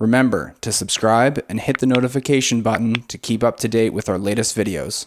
Remember to subscribe and hit the notification button to keep up to date with our latest videos.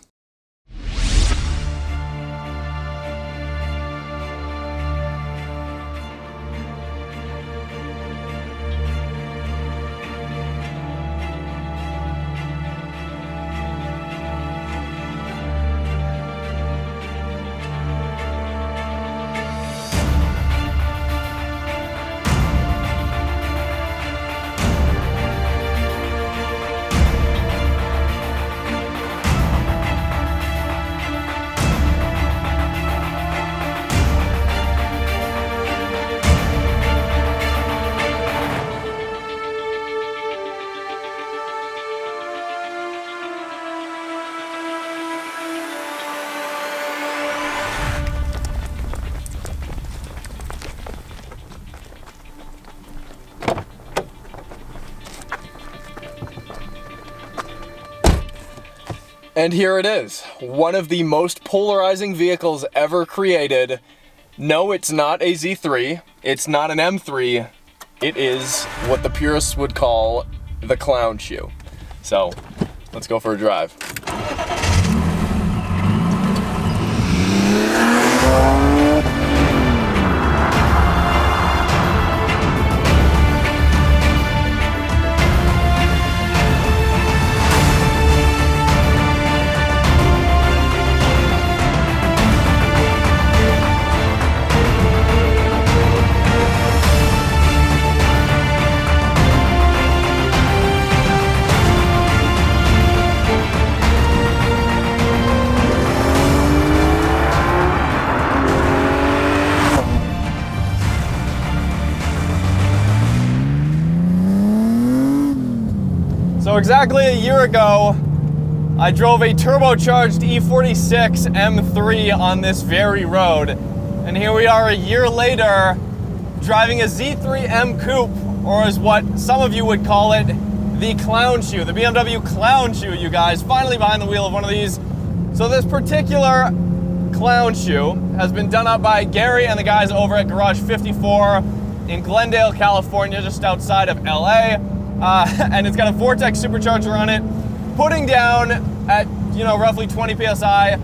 And here it is, one of the most polarizing vehicles ever created. No, it's not a Z3, it's not an M3, it is what the purists would call the clown shoe. So, let's go for a drive. So exactly a year ago, I drove a turbocharged E46 M3 on this very road. And here we are a year later, driving a Z3 M Coupe, or as what some of you would call it, the clown shoe, the BMW clown shoe, you guys. Finally behind the wheel of one of these. So this particular clown shoe has been done up by Ghery and the guys over at Garage 54 in Glendale, California, just outside of LA. And it's got a Vortech supercharger on it, putting down at, roughly 20 PSI,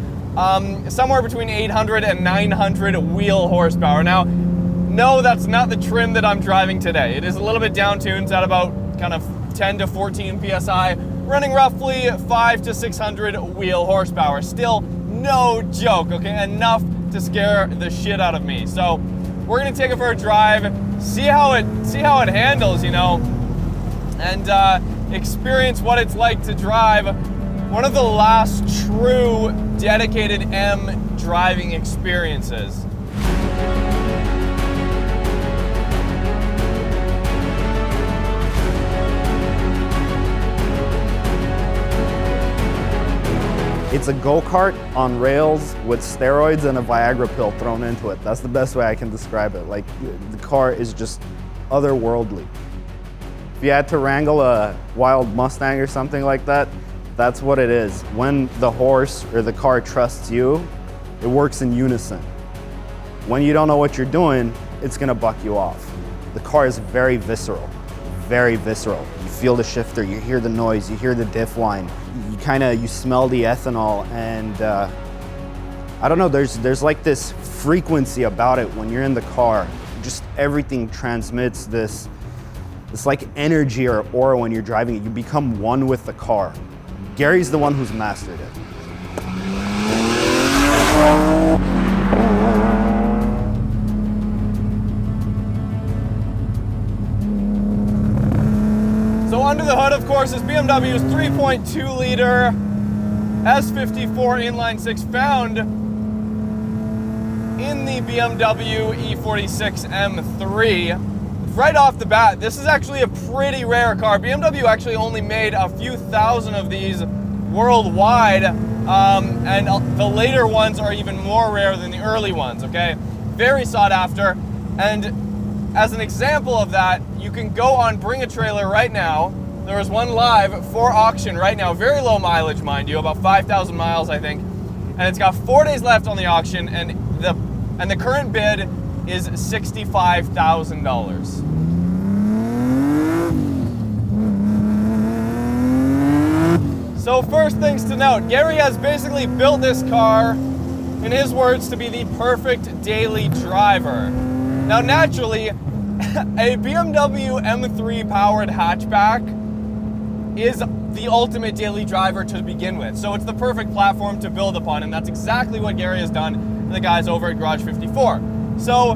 somewhere between 800 and 900 wheel horsepower. Now, no, that's not the trim that I'm driving today. It is a little bit down-tuned at about kind of 10 to 14 PSI, running roughly 5 to 600 wheel horsepower. Still no joke, okay? Enough to scare the shit out of me. So we're gonna take it for a drive, see how it handles, and experience what it's like to drive one of the last true dedicated M driving experiences. It's a go-kart on rails with steroids and a Viagra pill thrown into it. That's the best way I can describe it. Like, the car is just otherworldly. If you had to wrangle a wild Mustang or something like that, that's what it is. When the horse or the car trusts you, it works in unison. When you don't know what you're doing, it's gonna buck you off. The car is very visceral, very visceral. You feel the shifter, you hear the noise, you hear the diff line, you smell the ethanol, and I don't know, there's like this frequency about it when you're in the car. Just everything transmits this like energy or aura when you're driving it. You become one with the car. Ghery's the one who's mastered it. So under the hood, of course, is BMW's 3.2 liter S54 inline-six, found in the BMW E46 M3. Right off the bat, this is actually a pretty rare car. BMW actually only made a few thousand of these worldwide, and the later ones are even more rare than the early ones, okay? Very sought after, and as an example of that, you can go on Bring a Trailer right now. There is one live for auction right now, very low mileage, mind you, about 5,000 miles, I think, and it's got 4 days left on the auction, and the current bid is $65,000. So first things to note, Ghery has basically built this car, in his words, to be the perfect daily driver. Now naturally, a BMW M3 powered hatchback is the ultimate daily driver to begin with. So it's the perfect platform to build upon, and that's exactly what Ghery has done and the guys over at Garage 54. So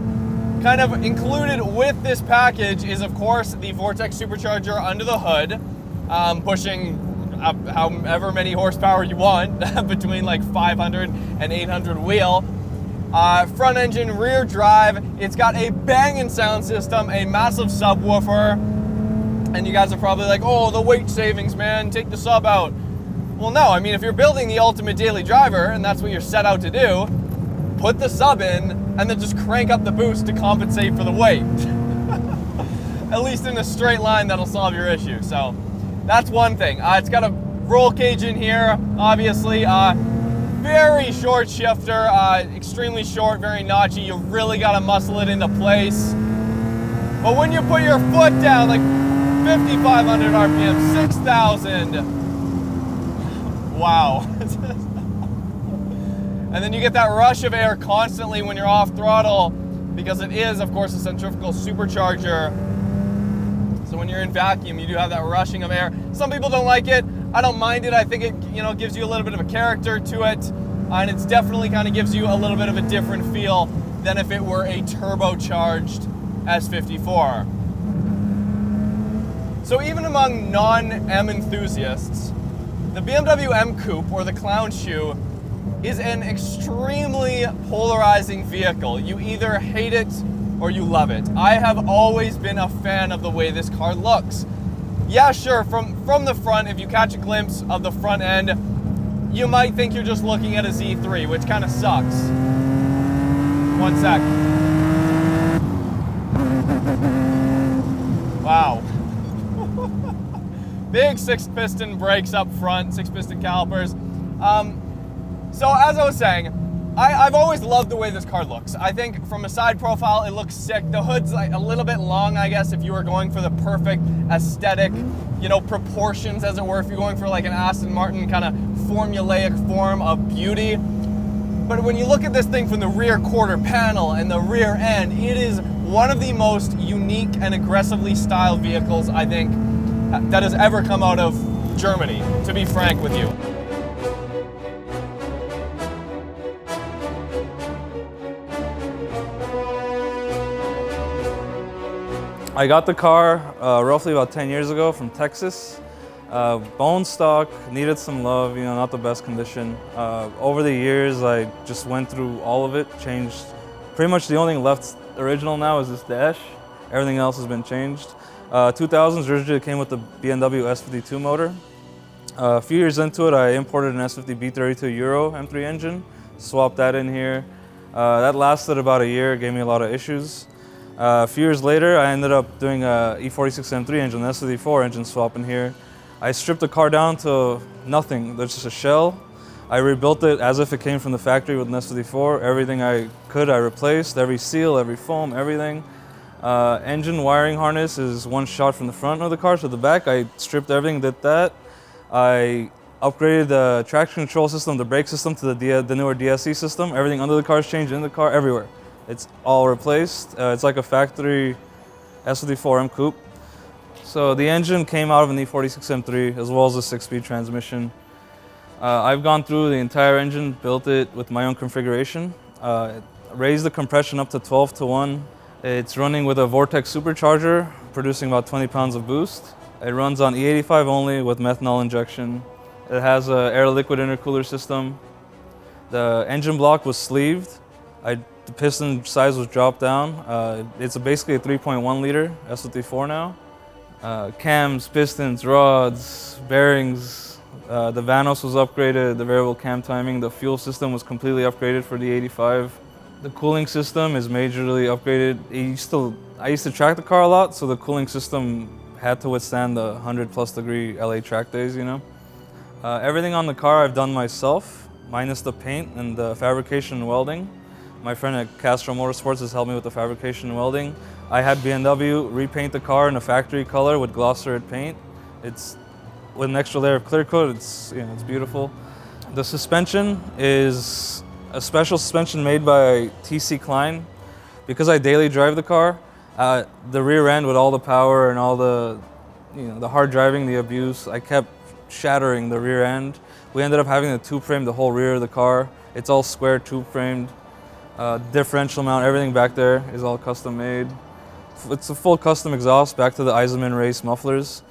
kind of included with this package is, of course, the Vortech supercharger under the hood, pushing however many horsepower you want, between like 500 and 800 wheel. Front engine, rear drive. It's got a banging sound system, a massive subwoofer, and you guys are probably like, oh, the weight savings, man, take the sub out. Well, no, I mean, if you're building the ultimate daily driver, and that's what you're set out to do, put the sub in, and then just crank up the boost to compensate for the weight. At least in a straight line, that'll solve your issue. So that's one thing. It's got a roll cage in here, obviously. Very short shifter, extremely short, very notchy. You really gotta muscle it into place. But when you put your foot down, like 5,500 RPM, 6,000, wow. And then you get that rush of air constantly when you're off throttle, because it is, of course, a centrifugal supercharger. So when you're in vacuum, you do have that rushing of air. Some people don't like it. I don't mind it. I think it, gives you a little bit of a character to it, and it's definitely kind of gives you a little bit of a different feel than if it were a turbocharged S54. So even among non-M enthusiasts, the BMW M Coupe, or the clown shoe, is an extremely polarizing vehicle. You either hate it or you love it. I have always been a fan of the way this car looks. Yeah, sure, from the front, if you catch a glimpse of the front end, you might think you're just looking at a Z3, which kind of sucks. One sec. Wow. Big 6-piston brakes up front, 6-piston calipers. So as I was saying, I've always loved the way this car looks. I think from a side profile, it looks sick. The hood's like a little bit long, I guess, if you were going for the perfect aesthetic, proportions, as it were, if you're going for like an Aston Martin kind of formulaic form of beauty. But when you look at this thing from the rear quarter panel and the rear end, it is one of the most unique and aggressively styled vehicles, I think, that has ever come out of Germany, to be frank with you. I got the car roughly about 10 years ago from Texas. Bone stock, needed some love, not the best condition. Over the years, I just went through all of it, changed. Pretty much the only thing left original now is this dash. Everything else has been changed. 2000s originally came with the BMW S52 motor. A few years into it, I imported an S50 B32 Euro M3 engine, swapped that in here. That lasted about a year, gave me a lot of issues. A few years later, I ended up doing a E46 M3 engine, an S54 engine swap in here. I stripped the car down to nothing. There's just a shell. I rebuilt it as if it came from the factory with an S54. Everything I could, I replaced. Every seal, every foam, everything. Engine wiring harness is one shot from the front of the car to the back. I stripped everything, did that. I upgraded the traction control system, the brake system to the newer DSC system. Everything under the car is changed, in the car, everywhere. It's all replaced. It's like a factory S54 M Coupe. So the engine came out of an E46 M3 as well as a 6-speed transmission. I've gone through the entire engine, built it with my own configuration. Raised the compression up to 12:1. It's running with a Vortech supercharger, producing about 20 pounds of boost. It runs on E85 only with methanol injection. It has an air-liquid intercooler system. The engine block was sleeved. The piston size was dropped down. It's basically a 3.1 liter S54 now. Cams, pistons, rods, bearings. The Vanos was upgraded, the variable cam timing. The fuel system was completely upgraded for the 85. The cooling system is majorly upgraded. I used to track the car a lot, so the cooling system had to withstand the 100+ degree LA track days, Everything on the car I've done myself, minus the paint and the fabrication and welding. My friend at Castro Motorsports has helped me with the fabrication and welding. I had BMW repaint the car in a factory color with gloss red paint. It's with an extra layer of clear coat. It's, you know, it's beautiful. The suspension is a special suspension made by TC Klein. Because I daily drive the car, the rear end with all the power and all the, you know, the hard driving, the abuse, I kept shattering the rear end. We ended up having to tube frame the whole rear of the car. It's all square tube framed. Differential mount, everything back there is all custom made. It's a full custom exhaust, back to the Eisenman race mufflers.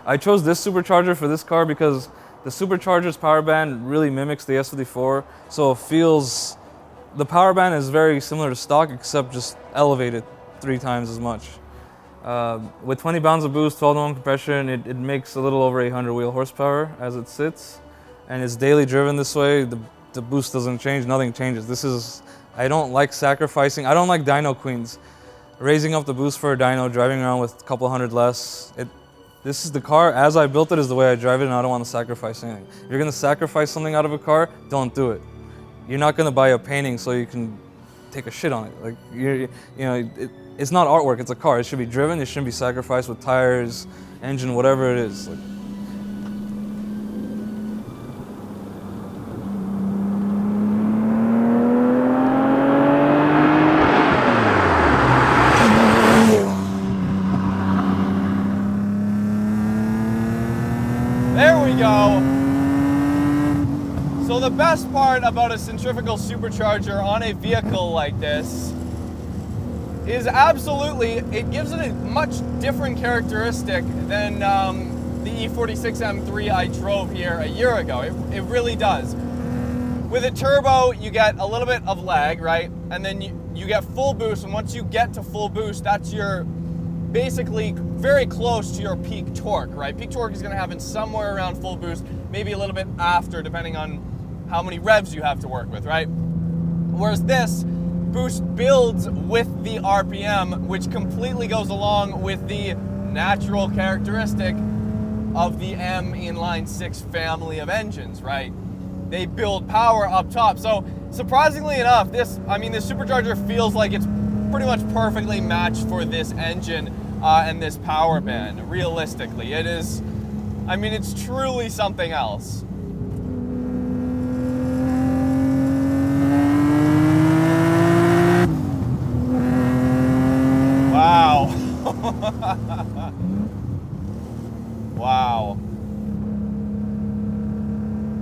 I chose this supercharger for this car because the supercharger's power band really mimics the S54, so it feels, the power band is very similar to stock except just elevated 3 times as much. With 20 pounds of boost, 12-to-1 compression, it makes a little over 800 wheel horsepower as it sits, and it's daily driven this way. The boost doesn't change, nothing changes. This is, I don't like sacrificing, I don't like dyno queens. Raising up the boost for a dyno, driving around with a couple hundred less. This is the car, as I built it, is the way I drive it, and I don't want to sacrifice anything. If you're gonna sacrifice something out of a car, don't do it. You're not gonna buy a painting so you can take a shit on it. Like, you know, it's not artwork, it's a car. It should be driven, it shouldn't be sacrificed with tires, engine, whatever it is. Like, there we go. So the best part about a centrifugal supercharger on a vehicle like this is absolutely, it gives it a much different characteristic than the E46 M3 I drove here a year ago. It really does. With a turbo, you get a little bit of lag, right? And then you get full boost, and once you get to full boost, that's your basically very close to your peak torque, right? Peak torque is gonna happen somewhere around full boost, maybe a little bit after, depending on how many revs you have to work with, right? Whereas this boost builds with the RPM, which completely goes along with the natural characteristic of the M inline 6 family of engines, right? They build power up top. So surprisingly enough, this supercharger feels like it's pretty much perfectly matched for this engine and this power band. Realistically, it is, I mean, it's truly something else. Wow. Wow.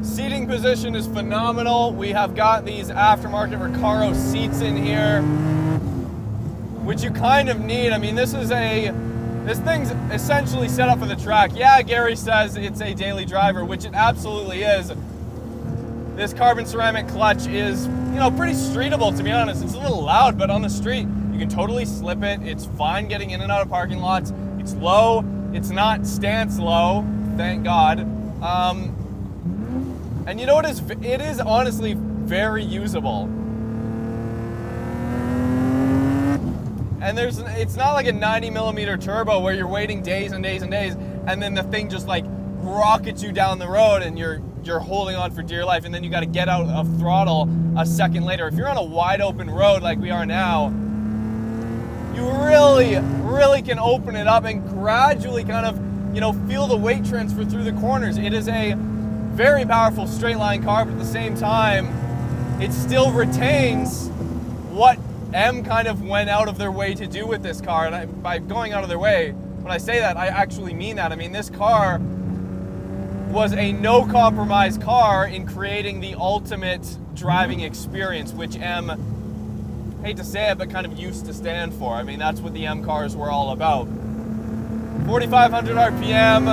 Seating position is phenomenal. We have got these aftermarket Recaro seats in here, which you kind of need. I mean, this thing's essentially set up for the track. Yeah, Ghery says it's a daily driver, which it absolutely is. This carbon ceramic clutch is, you know, pretty streetable, to be honest. It's a little loud, but on the street, you can totally slip it. It's fine getting in and out of parking lots. It's low. It's not stance low, thank God. And you know what? It is honestly very usable. And it's not like a 90mm turbo where you're waiting days and days and days, and then the thing just like rockets you down the road and you're holding on for dear life, and then you got to get out of throttle a second later. If you're on a wide open road like we are now, you really can open it up and gradually kind of, you know, feel the weight transfer through the corners. It is a very powerful straight line car, but at the same time, it still retains what M kind of went out of their way to do with this car. And by going out of their way, when I say that, I actually mean that. I mean, this car was a no compromise car in creating the ultimate driving experience, which M, hate to say it, but kind of used to stand for. I mean, that's what the M cars were all about. 4,500 RPM,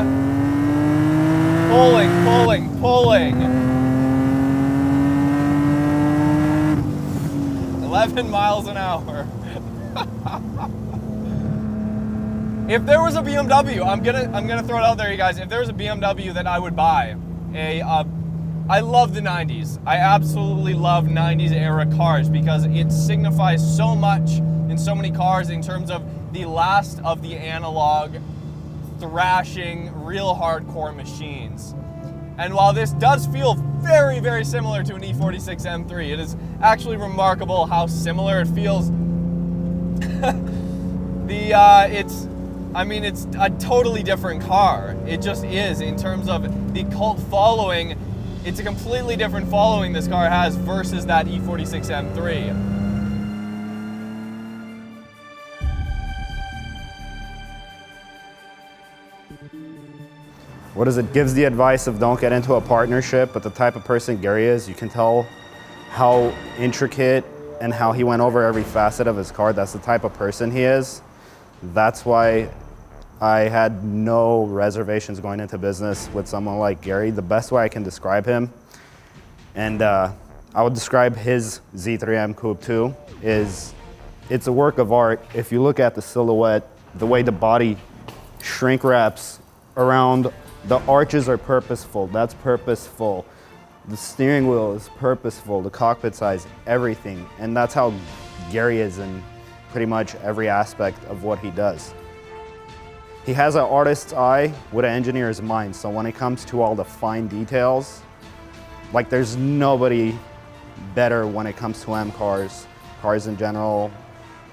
pulling. 11 miles an hour. If there was a BMW, I'm gonna throw it out there, you guys. If there was a BMW that I would buy, I love the 90s. I absolutely love 90s era cars because it signifies so much in so many cars in terms of the last of the analog, thrashing, real hardcore machines. And while this does feel very, very similar to an E46 M3, it is actually remarkable how similar it feels. I mean, it's a totally different car. It just is. In terms of the cult following, it's a completely different following this car has versus that E46 M3. What is it? Gives the advice of don't get into a partnership, but the type of person Ghery is, you can tell how intricate and how he went over every facet of his car. That's the type of person he is. That's why I had no reservations going into business with someone like Ghery. The best way I can describe him, and I would describe his Z3 M Coupe too, is it's a work of art. If you look at the silhouette, the way the body shrink wraps around, the arches are purposeful, that's purposeful. The steering wheel is purposeful, the cockpit size, everything. And that's how Ghery is in pretty much every aspect of what he does. He has an artist's eye with an engineer's mind. So when it comes to all the fine details, like there's nobody better when it comes to M cars, cars in general,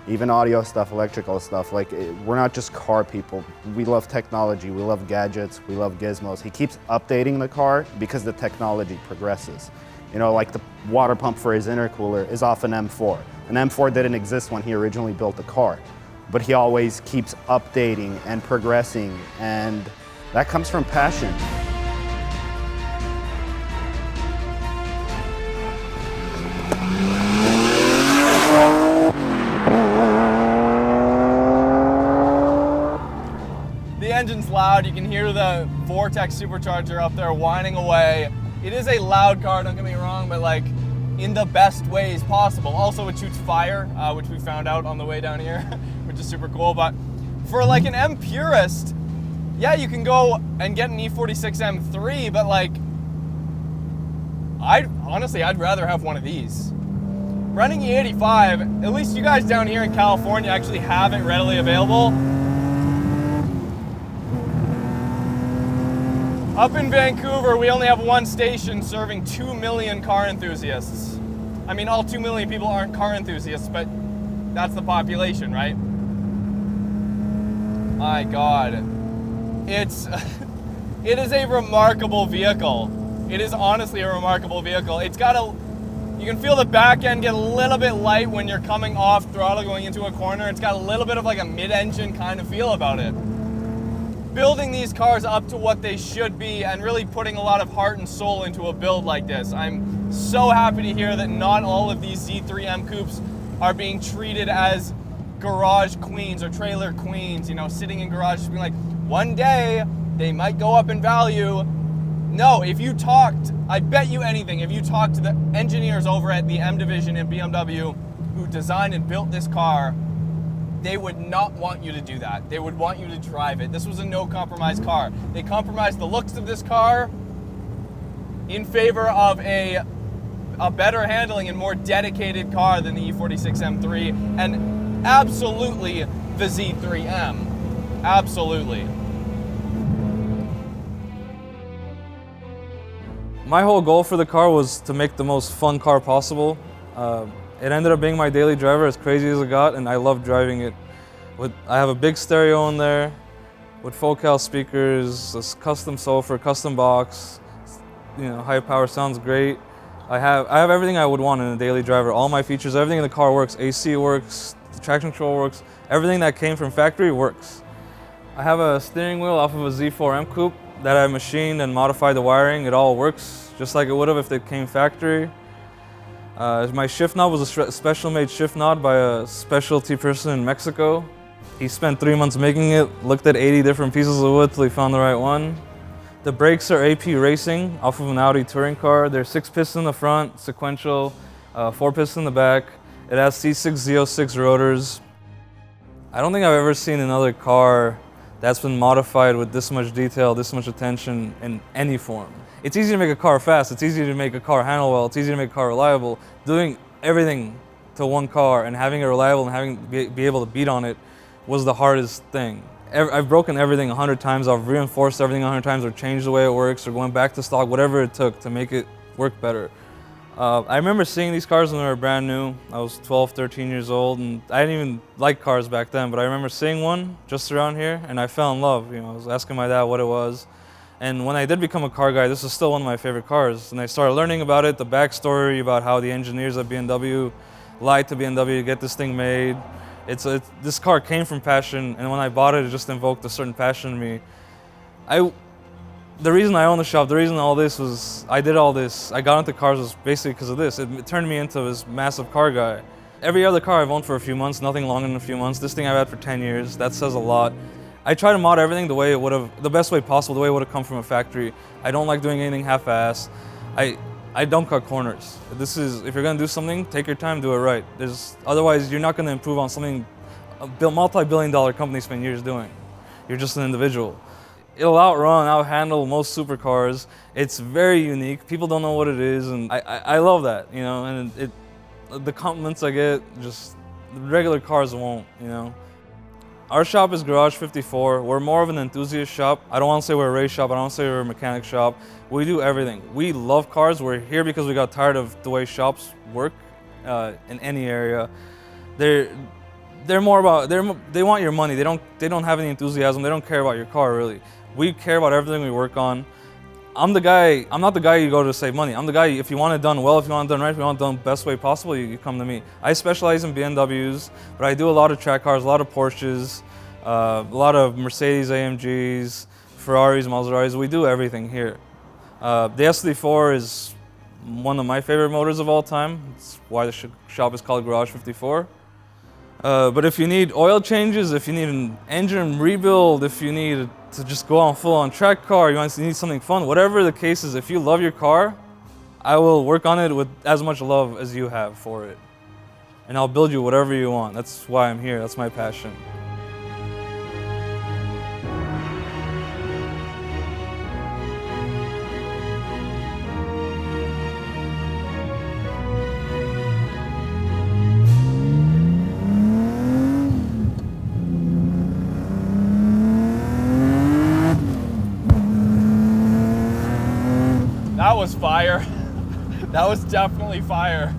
even audio stuff, electrical stuff. Like, we're not just car people. We love technology, we love gadgets, we love gizmos. He keeps updating the car because the technology progresses. You know, like the water pump for his intercooler is off an M4. An M4 didn't exist when he originally built the car, but he always keeps updating and progressing, and that comes from passion. The engine's loud. You can hear the Vortech supercharger up there whining away. It is a loud car, don't get me wrong, but like in the best ways possible. Also, it shoots fire, which we found out on the way down here, which is super cool. But for like an M purist, yeah, you can go and get an E46 M3, but like, I'd rather have one of these. Running E85, at least you guys down here in California actually have it readily available. Up in Vancouver, we only have one station serving 2 million car enthusiasts. I mean, all 2 million people aren't car enthusiasts, but that's the population, right? My God. It is a remarkable vehicle. It is honestly a remarkable vehicle. It's got you can feel the back end get a little bit light when you're coming off throttle going into a corner. It's got a little bit of like a mid-engine kind of feel about it. Building these cars up to what they should be and really putting a lot of heart and soul into a build like this. I'm so happy to hear that not all of these Z3 M Coupes are being treated as garage queens or trailer queens, you know, sitting in garages being like, one day they might go up in value. No, if you talked, I bet you anything, if you talked to the engineers over at the M division in BMW who designed and built this car, they would not want you to do that. They would want you to drive it. This was a no-compromise car. They compromised the looks of this car in favor of a better handling and more dedicated car than the E46 M3, and absolutely the Z3M. Absolutely. My whole goal for the car was to make the most fun car possible. It ended up being my daily driver, as crazy as it got, and I love driving it. I have a big stereo in there with focal speakers, a custom sofa, custom box. You know, high power sounds great. I have everything I would want in a daily driver. All my features, everything in the car works. AC works, the traction control works. Everything that came from factory works. I have a steering wheel off of a Z4 M Coupe that I machined and modified the wiring. It all works just like it would have if it came factory. My shift knob was a special made shift knob by a specialty person in Mexico. He spent 3 months making it, looked at 80 different pieces of wood till he found the right one. The brakes are AP Racing off of an Audi touring car. They're 6-piston in the front, sequential, 4-piston in the back. It has C6 Z06 rotors. I don't think I've ever seen another car that's been modified with this much detail, this much attention in any form. It's easy to make a car fast, it's easy to make a car handle well, it's easy to make a car reliable. Doing everything to one car and having it reliable and be able to beat on it was the hardest thing. I've broken everything 100 times, I've reinforced everything 100 times or changed the way it works or going back to stock, whatever it took to make it work better. I remember seeing these cars when they were brand new. I was 12, 13 years old, and I didn't even like cars back then, but I remember seeing one just around here, and I fell in love. You know, I was asking my dad what it was. And when I did become a car guy, this was still one of my favorite cars. And I started learning about it, the backstory about how the engineers at BMW lied to BMW to get this thing made. This car came from passion, and when I bought it, it just invoked a certain passion in me. The reason I own the shop, the reason all this was, I did all this, I got into cars was basically because of this. It turned me into this massive car guy. Every other car I've owned for a few months, nothing longer than a few months. This thing I've had for 10 years, that says a lot. I try to mod everything the way it would have, the best way possible, the way it would have come from a factory. I don't like doing anything half-assed. I don't cut corners. If you're gonna do something, take your time, do it right. Otherwise, you're not gonna improve on something a multi-billion-dollar company spent years doing. You're just an individual. It'll outrun, outhandle most supercars. It's very unique. People don't know what it is, and I love that, you know. And the compliments I get, just regular cars won't, you know. Our shop is Garage 54. We're more of an enthusiast shop. I don't want to say we're a race shop. I don't want to say we're a mechanic shop. We do everything. We love cars. We're here because we got tired of the way shops work in any area. They're more about, they want your money. They don't have any enthusiasm. They don't care about your car, really. We care about everything we work on. I'm not the guy you go to save money. I'm the guy, if you want it done well, if you want it done right, if you want it done the best way possible, you come to me. I specialize in BMWs, but I do a lot of track cars, a lot of Porsches, a lot of Mercedes AMGs, Ferraris, Maseratis. We do everything here. The SD4 is one of my favorite motors of all time. It's why the shop is called Garage 54. But if you need oil changes, if you need an engine rebuild, if you need to just go on full-on track car, you need something fun, whatever the case is, if you love your car, I will work on it with as much love as you have for it. And I'll build you whatever you want. That's why I'm here. That's my passion. That was fire. That was definitely fire.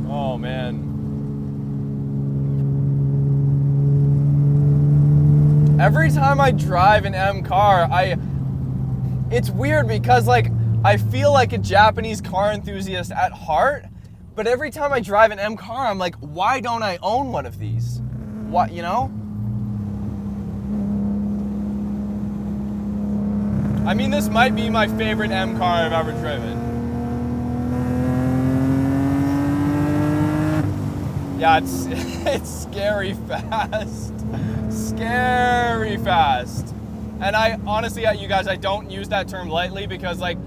Oh man. Every time I drive an M car, it's weird because like I feel like a Japanese car enthusiast at heart, but every time I drive an M car, I'm like, why don't I own one of these? What, you know? I mean, this might be my favorite M car I've ever driven. Yeah, it's scary fast. Scary fast. And I honestly, you guys, I don't use that term lightly because like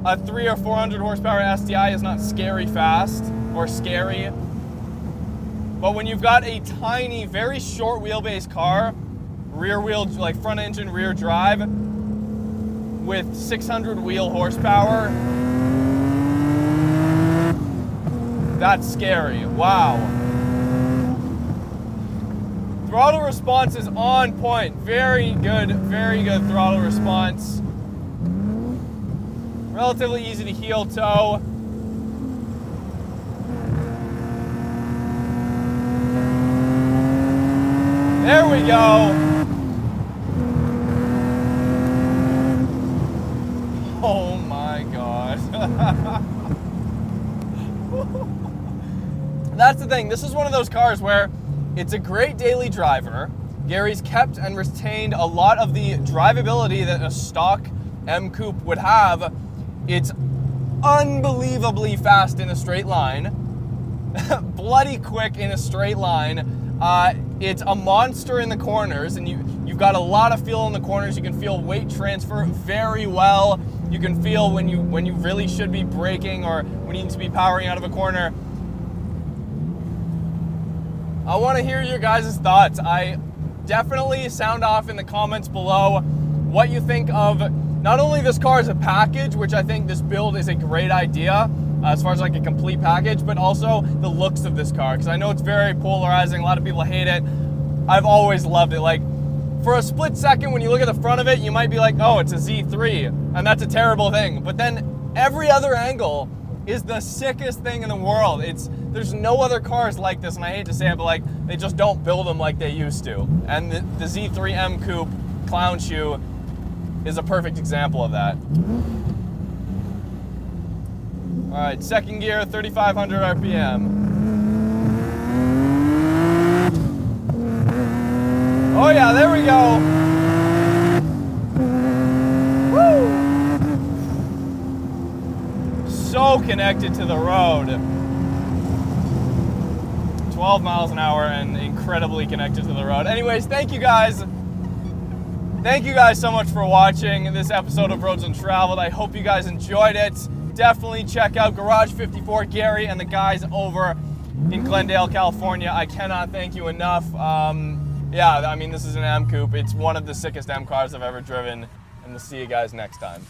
a 300 or 400 horsepower STI is not scary fast or scary. But when you've got a tiny, very short wheelbase car, rear wheel, like front engine, rear drive, with 600 wheel horsepower, that's scary. Wow. Throttle response is on point. Very good throttle response. Relatively easy to heel toe. There we go. Oh my God. That's the thing. This is one of those cars where it's a great daily driver. Ghery's kept and retained a lot of the drivability that a stock M Coupe would have. It's unbelievably fast in a straight line. Bloody quick in a straight line. It's a monster in the corners, and you've got a lot of feel in the corners. You can feel weight transfer very well. You can feel when you really should be braking or when you need to be powering out of a corner. I want to hear your guys' thoughts. I definitely sound off in the comments below what you think of not only this car as a package, which I think this build is a great idea as far as like a complete package, but also the looks of this car, because I know it's very polarizing. A lot of people hate it. I've always loved it. Like, for a split second, when you look at the front of it, you might be like, oh, it's a Z3, and that's a terrible thing. But then Every other angle is the sickest thing in the world. There's no other cars like this, and I hate to say it, but like they just don't build them like they used to. And the Z3 M Coupe clown shoe is a perfect example of that. All right, second gear, 3,500 RPM. Oh yeah, there we go. Woo! So connected to the road. 12 miles an hour and incredibly connected to the road. Anyways, thank you guys. Thank you guys so much for watching this episode of Roads Untraveled. I hope you guys enjoyed it. Definitely check out Garage 54 Gary and the guys over in Glendale, California. I cannot thank you enough. Yeah, I mean, this is an M Coupe. It's one of the sickest M cars I've ever driven, and we'll see you guys next time.